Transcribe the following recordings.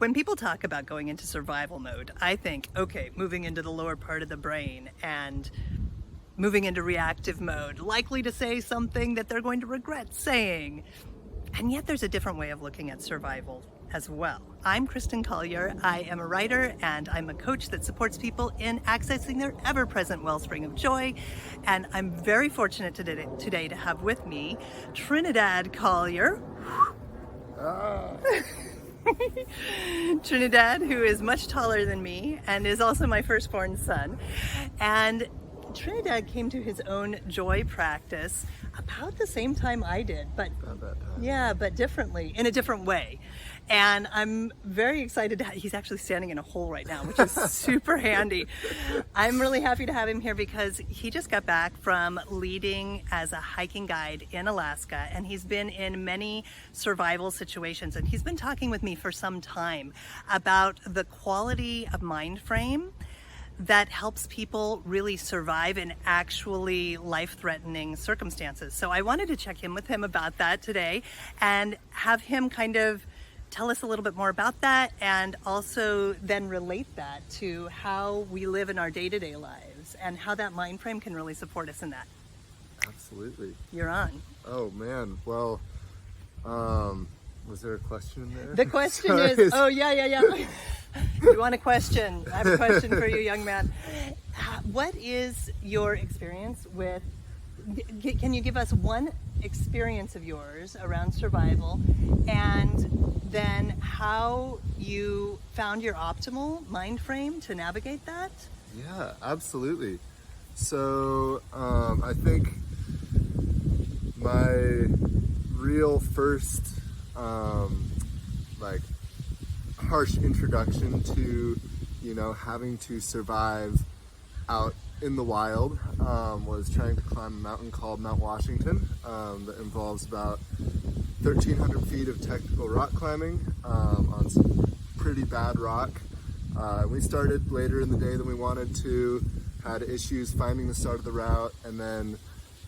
When people talk about going into survival mode, I think, okay, moving into the lower part of the brain and moving into reactive mode, likely to say something that they're going to regret saying. And yet there's a different way of looking at survival as well. I'm Trinidad Collier. I am a writer and I'm a coach that supports people in accessing their ever-present wellspring of joy. And I'm very fortunate today to have with me Trinidad Collier. Trinidad, who is much taller than me and is also my firstborn son. And Trinidad came to his own joy practice about the same time I did, but yeah, but differently, in a different way. And I'm very excited to he's actually standing in a hole right now, which is super handy. I'm really happy to have him here because he just got back from leading as a hiking guide in Alaska, and he's been in many survival situations, and he's been talking with me for some time about the quality of mind frame that helps people really survive in actually life-threatening circumstances. So I wanted to check in with him about that today and have him kind of tell us a little bit more about that, and also then relate that to how we live in our day-to-day lives and how that mind frame can really support us in that. Absolutely. You're on. Oh man, well, was there a question in there? The question is, oh yeah. You want a question? I have a question for you, young man. What is your experience with, can you give us one experience of yours around survival, and then how you found your optimal mind frame to navigate that? Yeah, absolutely. So I think my real first like harsh introduction to, you know, having to survive out in the wild was trying to climb a mountain called Mount Washington that involves about 1,300 feet of technical rock climbing on some pretty bad rock. We started later in the day than we wanted to, had issues finding the start of the route, and then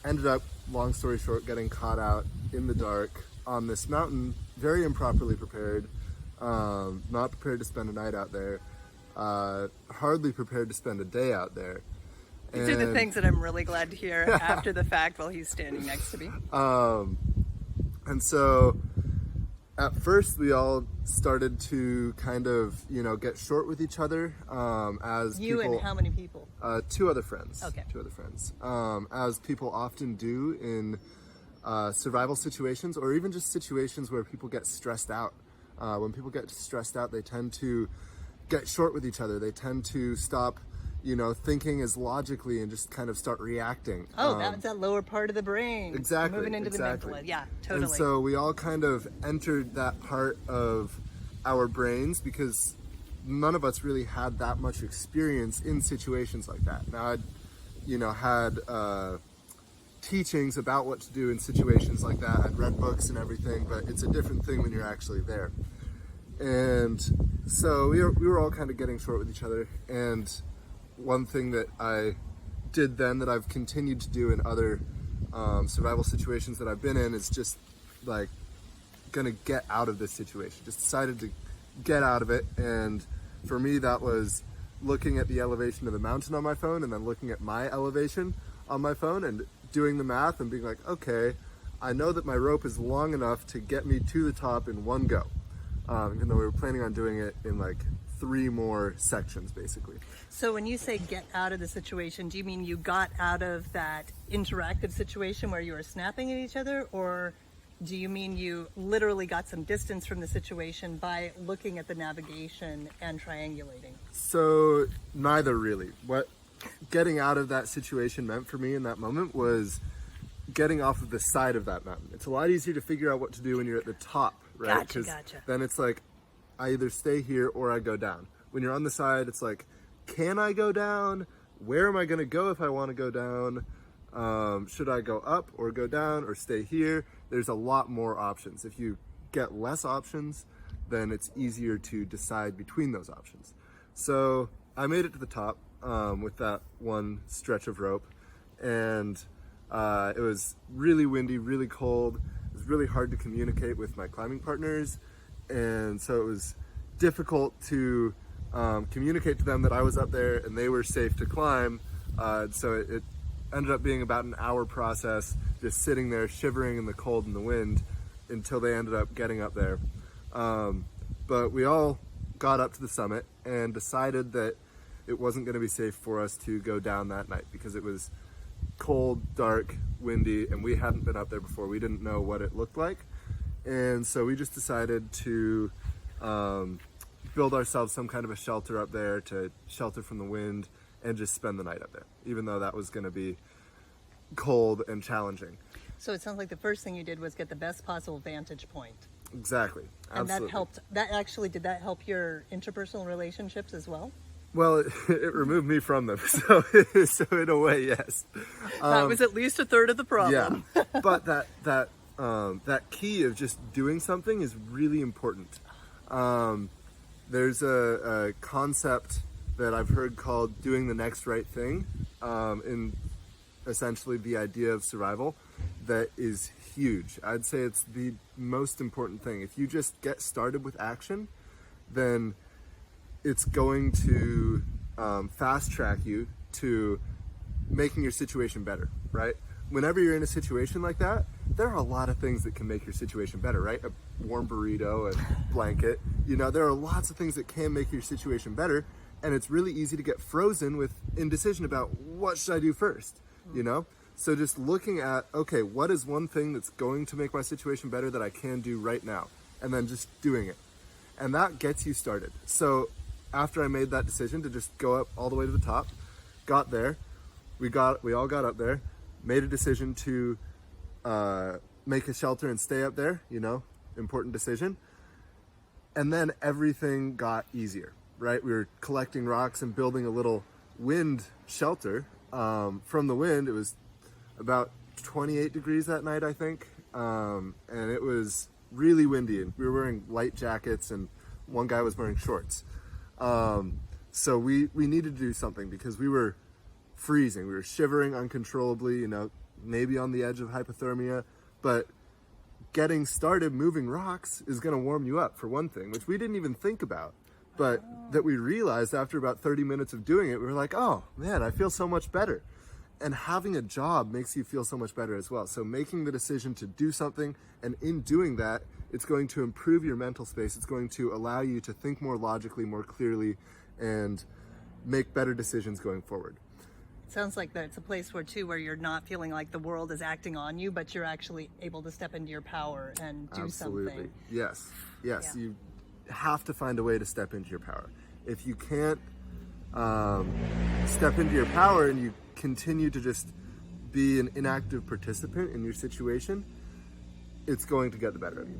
ended up, long story short, getting caught out in the dark on this mountain, very improperly prepared, not prepared to spend a night out there, hardly prepared to spend a day out there. These are the things that I'm really glad to hear after the fact while he's standing next to me. And so at first we all started to kind of, you know, get short with each other as you people, and how many people? Two other friends. Okay. Two other friends. As people often do in survival situations, or even just situations where people get stressed out. When people get stressed out, they tend to get short with each other. They tend to stop, you know, thinking as logically and just kind of start reacting. Oh, that's that lower part of the brain. Exactly. Moving into the mental. Yeah, totally. And so we all kind of entered that part of our brains because none of us really had that much experience in situations like that. Now I'd, you know, had teachings about what to do in situations like that. I'd read books and everything, but it's a different thing when you're actually there. And so we were all kind of getting short with each other. And one thing that I did then that I've continued to do in other survival situations that I've been in is just like gonna get out of this situation. Just decided to get out of it. And for me, that was looking at the elevation of the mountain on my phone and then looking at my elevation on my phone and doing the math and being like, okay, I know that my rope is long enough to get me to the top in one go. Even though we were planning on doing it in like 3 more sections, basically. So when you say get out of the situation, do you mean you got out of that interactive situation where you were snapping at each other, or do you mean you literally got some distance from the situation by looking at the navigation and triangulating? So neither really. What getting out of that situation meant for me in that moment was getting off of the side of that mountain. It's a lot easier to figure out what to do when you're at the top, right? Gotcha. Then it's like, I either stay here or I go down. When you're on the side, it's like, can I go down? Where am I gonna go if I wanna go down? Should I go up or go down or stay here? There's a lot more options. If you get less options, then it's easier to decide between those options. So I made it to the top with that one stretch of rope, and it was really windy, really cold. It was really hard to communicate with my climbing partners, and so it was difficult to communicate to them that I was up there and they were safe to climb. So it ended up being about an hour process, just sitting there shivering in the cold and the wind until they ended up getting up there. But we all got up to the summit and decided that it wasn't going to be safe for us to go down that night because it was cold, dark, windy, and we hadn't been up there before. We didn't know what it looked like. And so we just decided to build ourselves some kind of a shelter up there to shelter from the wind and just spend the night up there, even though that was going to be cold and challenging. So it sounds like the first thing you did was get the best possible vantage point. Exactly. And Absolutely. that helped. Did that help your interpersonal relationships as well? Well, it removed me from them, so in a way, yes. That was at least a third of the problem. Yeah, but that key of just doing something is really important. There's a concept that I've heard called doing the next right thing, in essentially the idea of survival, that is huge. I'd say it's the most important thing. If you just get started with action, then it's going to fast track you to making your situation better, right? Whenever you're in a situation like that, there are a lot of things that can make your situation better, right? A warm burrito, a blanket, there are lots of things that can make your situation better. And it's really easy to get frozen with indecision about what should I do first, So just looking at, okay, what is one thing that's going to make my situation better that I can do right now? And then just doing it. And that gets you started. So after I made that decision to just go up all the way to the top, got there, we all got up there, made a decision to make a shelter and stay up there, important decision. And then everything got easier, right? We were collecting rocks and building a little wind shelter. From the wind, it was about 28 degrees that night, I think. And it was really windy, and we were wearing light jackets and one guy was wearing shorts. So we needed to do something because we were freezing. We were shivering uncontrollably, maybe on the edge of hypothermia, but getting started moving rocks is going to warm you up, for one thing, which we didn't even think about. But that we realized after about 30 minutes of doing it, we were like, oh man, I feel so much better. And having a job makes you feel so much better as well. So making the decision to do something, and in doing that, it's going to improve your mental space. It's going to allow you to think more logically, more clearly, and make better decisions going forward. Sounds like that's a place where you're not feeling like the world is acting on you, but you're actually able to step into your power and do Absolutely. something. Yes. Yeah. You have to find a way to step into your power. If you can't step into your power and you continue to just be an inactive participant in your situation, it's going to get the better of you.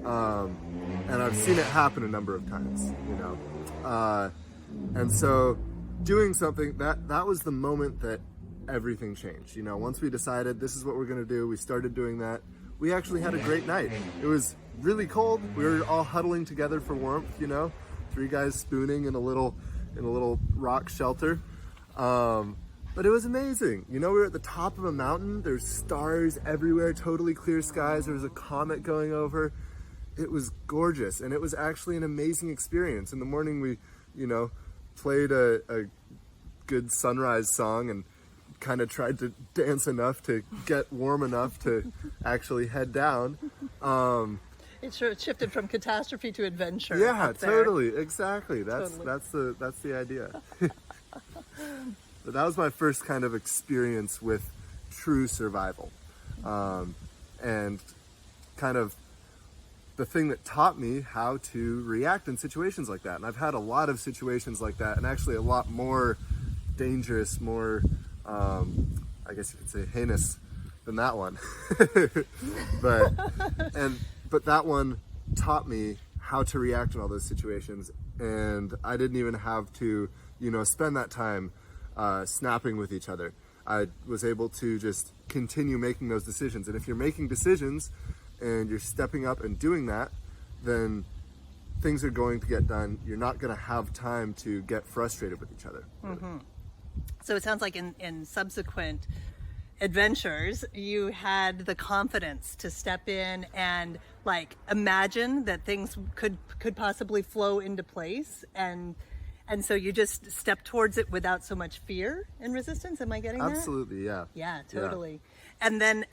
And I've seen it happen a number of times, and so doing something, that was the moment that everything changed. Once we decided this is what we're going to do, we started doing that. We actually had a great night. It was really cold. We were all huddling together for warmth, 3 guys spooning in a little rock shelter. But it was amazing. We were at the top of a mountain. There's stars everywhere, totally clear skies. There was a comet going over. It was gorgeous, and it was actually an amazing experience. In the morning, we, played a good sunrise song and kind of tried to dance enough to get warm enough to actually head down. It shifted from catastrophe to adventure. Yeah, up there. totally, exactly. That's the idea. But that was my first kind of experience with true survival, and kind of the thing that taught me how to react in situations like that. And I've had a lot of situations like that, and actually a lot more dangerous, more, I guess you could say, heinous than that one. But that one taught me how to react in all those situations, and I didn't even have to, spend that time snapping with each other. I was able to just continue making those decisions. And if you're making decisions and you're stepping up and doing that, then things are going to get done. You're not going to have time to get frustrated with each other. Mm-hmm. So it sounds like in subsequent adventures, you had the confidence to step in and like imagine that things could possibly flow into place, and so you just step towards it without so much fear and resistance. Am I getting that? Absolutely, yeah. Yeah, totally. And then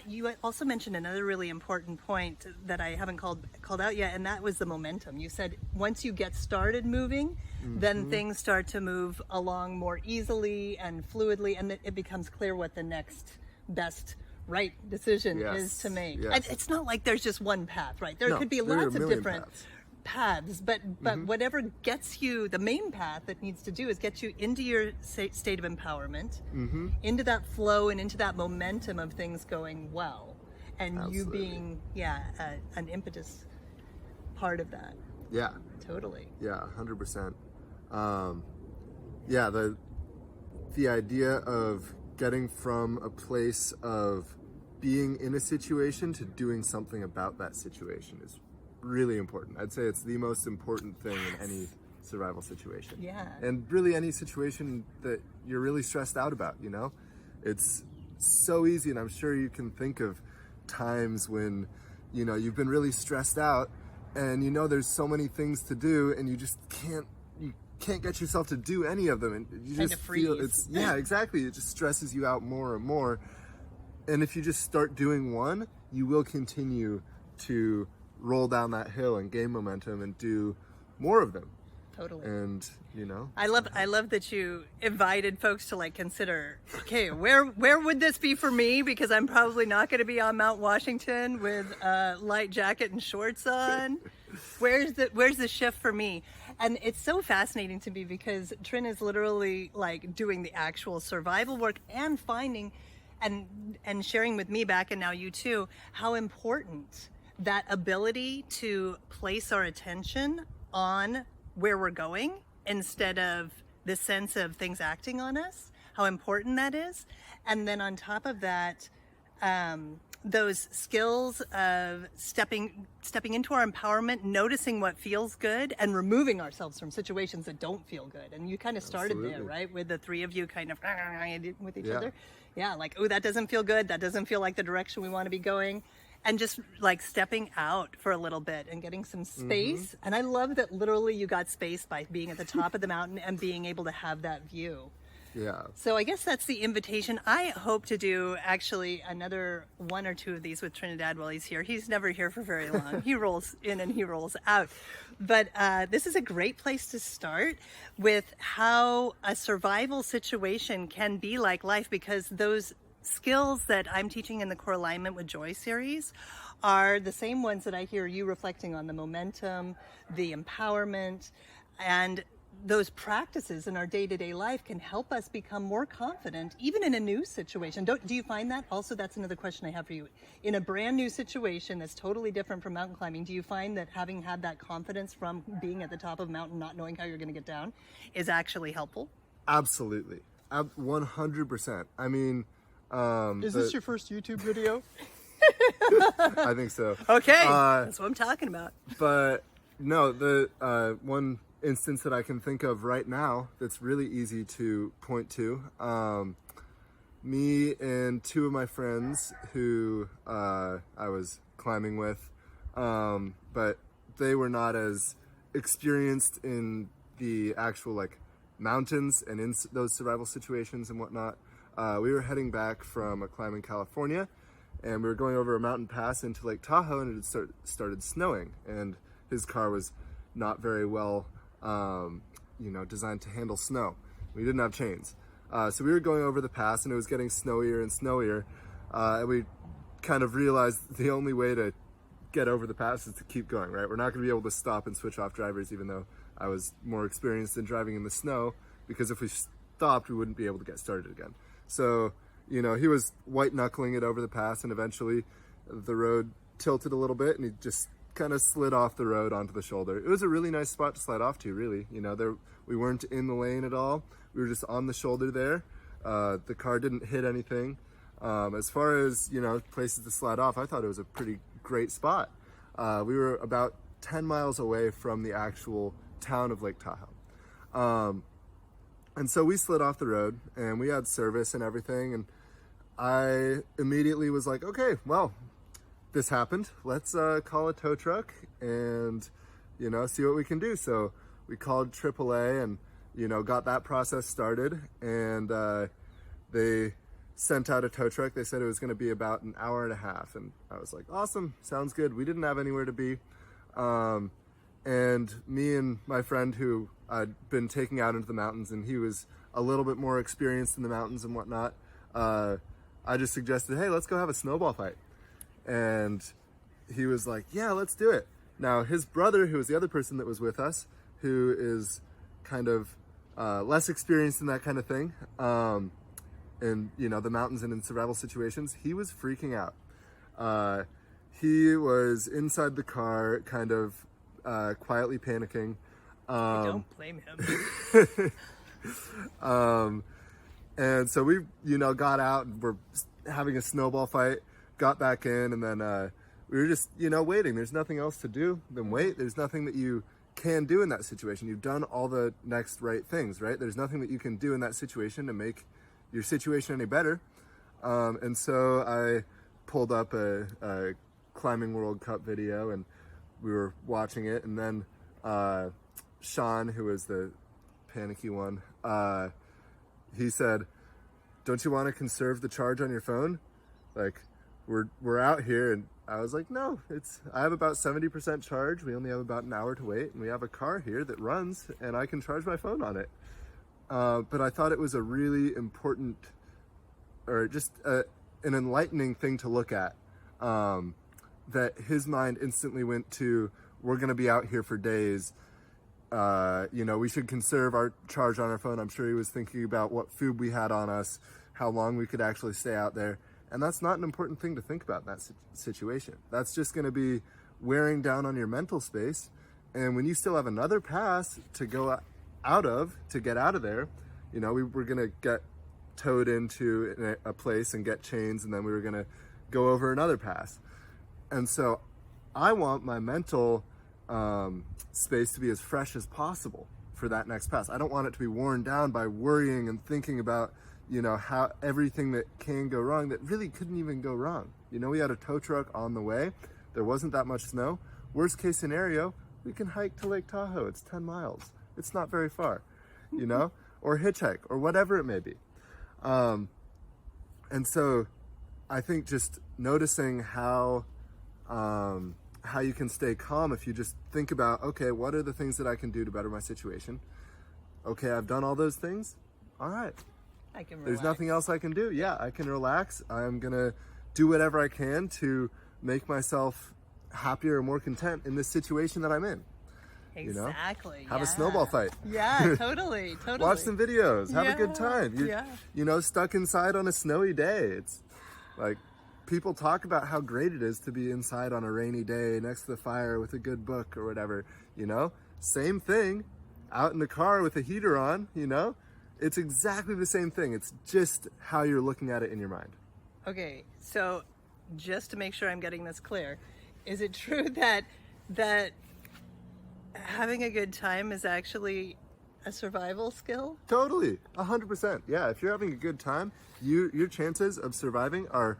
you also mentioned another really important point that I haven't called out yet, and that was the momentum. You said once you get started moving, then things start to move along more easily and fluidly, and it becomes clear what the next best right decision is to make. Yes. And it's not like there's just one path, right? There could be there are lots a of million different paths. but whatever gets you, the main path that needs to do is get you into your state of empowerment, into that flow and into that momentum of things going well, and you being an impetus part of that. Yeah, Totally. yeah, 100%. Yeah, the idea of getting from a place of being in a situation to doing something about that situation is really important. I'd say it's the most important thing in any survival situation. Yeah. And really any situation that you're really stressed out about, you know? It's so easy, and I'm sure you can think of times when, you know, you've been really stressed out and you know there's so many things to do and you just can't get yourself to do any of them, and you just feel it's exactly, it just stresses you out more and more. And if you just start doing one, you will continue to roll down that hill and gain momentum and do more of them. Totally. And you know, I love that you invited folks to like consider, okay, where would this be for me, because I'm probably not going to be on Mount Washington with a light jacket and shorts on. Where's the shift for me? And it's so fascinating to me because Trin is literally like doing the actual survival work and finding and sharing with me back, and now you too, how important that ability to place our attention on where we're going instead of the sense of things acting on us, how important that is. And then on top of that, those skills of stepping into our empowerment, noticing what feels good, and removing ourselves from situations that don't feel good. And you kind of started there, right? With the three of you kind of with each other. Yeah, like, oh, that doesn't feel good. That doesn't feel like the direction we want to be going. And just like stepping out for a little bit and getting some space. And I love that literally you got space by being at the top of the mountain and being able to have that view. yeah. So I guess that's the invitation. I hope to do actually another one or two of these with Trinidad while he's here. He's never here for very long. He rolls in and he rolls out. But this is a great place to start with how a survival situation can be like life, because those skills that I'm teaching in the Core Alignment with Joy series are the same ones that I hear you reflecting on: the momentum, the empowerment, and those practices in our day-to-day life can help us become more confident, even in a new situation. Do you find that? Also, that's another question I have for you. In a brand new situation that's totally different from mountain climbing, do you find that having had that confidence from being at the top of a mountain, not knowing how you're going to get down, is actually helpful? Absolutely. 100%. I mean, is this your first YouTube video? I think so. Okay, that's what I'm talking about. But no, the one instance that I can think of right now that's really easy to point to, me and two of my friends who I was climbing with, but they were not as experienced in the actual like mountains and in those survival situations and whatnot. We were heading back from a climb in California, and we were going over a mountain pass into Lake Tahoe, and it had started snowing, and his car was not very well designed to handle snow. We didn't have chains. So we were going over the pass, and it was getting snowier and snowier. And we kind of realized the only way to get over the pass is to keep going, right? We're not going to be able to stop and switch off drivers, even though I was more experienced in driving in the snow, because if we stopped, we wouldn't be able to get started again. So, he was white knuckling it over the pass, and eventually the road tilted a little bit, and he just kind of slid off the road onto the shoulder. It was a really nice spot to slide off to, really. We weren't in the lane at all. We were just on the shoulder there. The car didn't hit anything. As far as, places to slide off, I thought it was a pretty great spot. We were about 10 miles away from the actual town of Lake Tahoe. And so we slid off the road, and we had service and everything. And I immediately was like, okay, well, this happened. Let's call a tow truck and, you know, see what we can do. So we called AAA and, you know, got that process started, and they sent out a tow truck. They said it was going to be about an hour and a half, and I was like, awesome, sounds good. We didn't have anywhere to be, and me and my friend who I'd been taking out into the mountains, and he was a little bit more experienced in the mountains and whatnot, I just suggested, hey, let's go have a snowball fight. And he was like, yeah, let's do it. Now his brother, who was the other person that was with us, who is kind of less experienced in that kind of thing, in, you know, the mountains and in survival situations, he was freaking out. He was inside the car, kind of quietly panicking. I don't blame him. And so we, you know, got out and we're having a snowball fight, got back in, and then we were just, you know, waiting. There's nothing else to do than wait. There's nothing that you can do in that situation. You've done all the next right things, right? There's nothing that you can do in that situation to make your situation any better. And so I pulled up a Climbing World Cup video and we were watching it, and then Sean, who was the panicky one, he said, don't you want to conserve the charge on your phone? Like, we're out here. And I was like, no, I have about 70% charge. We only have about an hour to wait, and we have a car here that runs and I can charge my phone on it. But I thought it was a really important, or just an enlightening thing to look at, that his mind instantly went to, we're going to be out here for days. You know, we should conserve our charge on our phone. I'm sure he was thinking about what food we had on us, how long we could actually stay out there. And that's not an important thing to think about in that situation. That's just going to be wearing down on your mental space. And when you still have another pass to go out of, to get out of there, you know, we were going to get towed into a place and get chains, and then we were going to go over another pass. And so I want my mental space to be as fresh as possible for that next pass. I don't want it to be worn down by worrying and thinking about, you know, how everything that can go wrong that really couldn't even go wrong. You know, we had a tow truck on the way. There wasn't that much snow. Worst case scenario, we can hike to Lake Tahoe. It's 10 miles. It's not very far, you know, or hitchhike or whatever it may be. And so I think just noticing how you can stay calm if you just think about, okay, what are the things that I can do to better my situation? Okay, I've done all those things. All right. I can relax. There's nothing else I can do. Yeah, I can relax. I'm going to do whatever I can to make myself happier and more content in this situation that I'm in. Exactly. You know? Have a snowball fight. Yeah, totally. Watch some videos. Have a good time. You're, Yeah. you know, stuck inside on a snowy day. It's like, people talk about how great it is to be inside on a rainy day next to the fire with a good book or whatever, you know? Same thing, out in the car with the heater on, you know? It's exactly the same thing. It's just how you're looking at it in your mind. Okay, so just to make sure I'm getting this clear, is it true that having a good time is actually a survival skill? Totally, 100%. Yeah, if you're having a good time, your chances of surviving are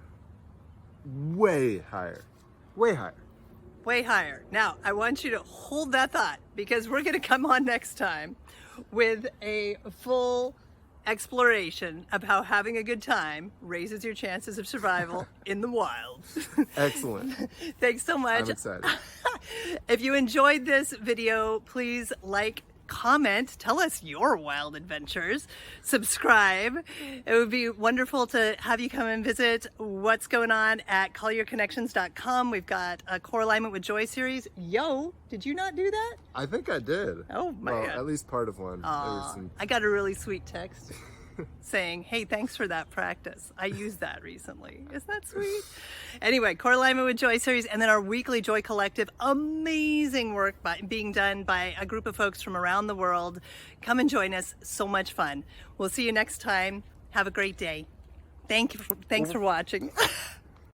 way higher. Way higher. Way higher. Now, I want you to hold that thought, because we're going to come on next time with a full exploration of how having a good time raises your chances of survival in the wild. Excellent. Thanks so much. I'm excited. If you enjoyed this video, please like, comment, tell us your wild adventures, subscribe. It would be wonderful to have you come and visit what's going on at collierconnections.com. We've got a Core Alignment with Joy series. Yo, did you not do that? I think I did. Oh my God. At least part of one. I got a really sweet text saying, hey, thanks for that practice. I used that recently. Isn't that sweet? Anyway, Core Alignment with Joy series, and then our weekly Joy Collective. Amazing work being done by a group of folks from around the world. Come and join us. So much fun. We'll see you next time. Have a great day. Thanks for watching.